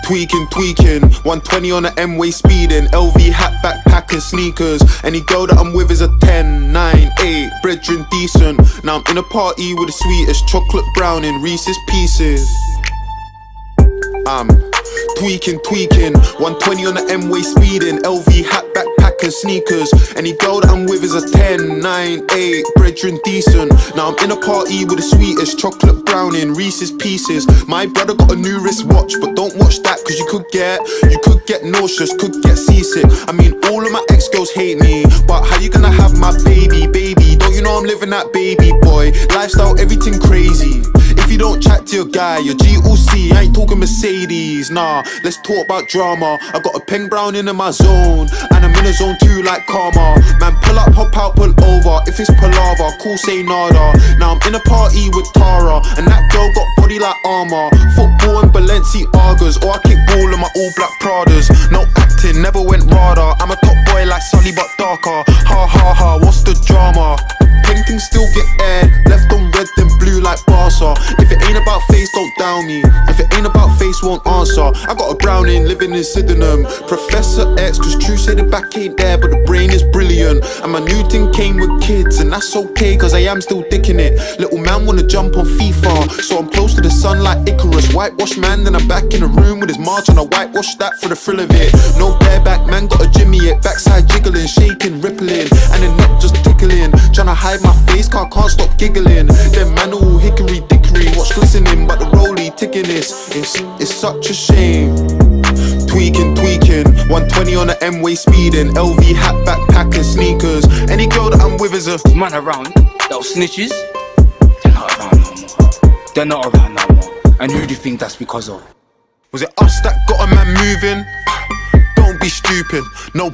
Tweaking, 120 on the M-way speeding, LV hat, backpack and sneakers. Any girl that I'm with is a 10, 9, 8, brethren decent. Now I'm in a party with the sweetest chocolate brown in Reese's Pieces. I'm tweaking, 120 on the M-way speeding, LV hat, backpack and sneakers. Any girl that I'm with is a 10, 9, 8, brethren decent. Now I'm in a party with the sweetest chocolate brown in Reese's Pieces. My brother got a new wristwatch, but don't watch that cause you could get nauseous, could get seasick. I mean all of my ex-girls hate me, but how you gonna have my baby? Don't you know I'm living that baby boy lifestyle, everything crazy. If you don't chat to your guy, your GOC, I ain't talking Mercedes, nah. Let's talk about drama. I got a pen brown in my zone, and I'm in a zone too like karma. Man, pull up, hop out, pull over. If it's palaver, cool, say nada. Now I'm in a party with Tara, and that girl got body like armor. Football and Balenciagas, or I kick ball in my all black Pradas. No acting, never went radar. I'm a top boy like Sully but darker. Ha ha ha, what's the drama? Paintings still get aired, left on red then blue like Barca. If it ain't about face, don't down me. If it ain't about face, won't answer. I got a Browning living in Sydenham, Professor X, cause true say the back ain't there, but the brain is brilliant. And my new thing came with kids, and that's okay, cause I am still dicking it. Little man wanna jump on FIFA, so I'm close to the sun like Icarus. Whitewash man, then I'm back in the room with his march, and I whitewash that for the thrill of it. No bareback man, got a Jimmy it, backside jiggling, shaking, rippling, and the neck just tickling. Tryna hide my face, can't stop giggling. Them man all hickory dickory, watch glistening, but the rollie ticking this. It's such a shame. Tweaking, 120 on the M-way speeding, LV hat, backpack and sneakers. Any girl that I'm with is a man around, little snitches. They're not around no more. They're not around no more. And who do you think that's because of? Was it us that got a man moving? Don't be stupid. No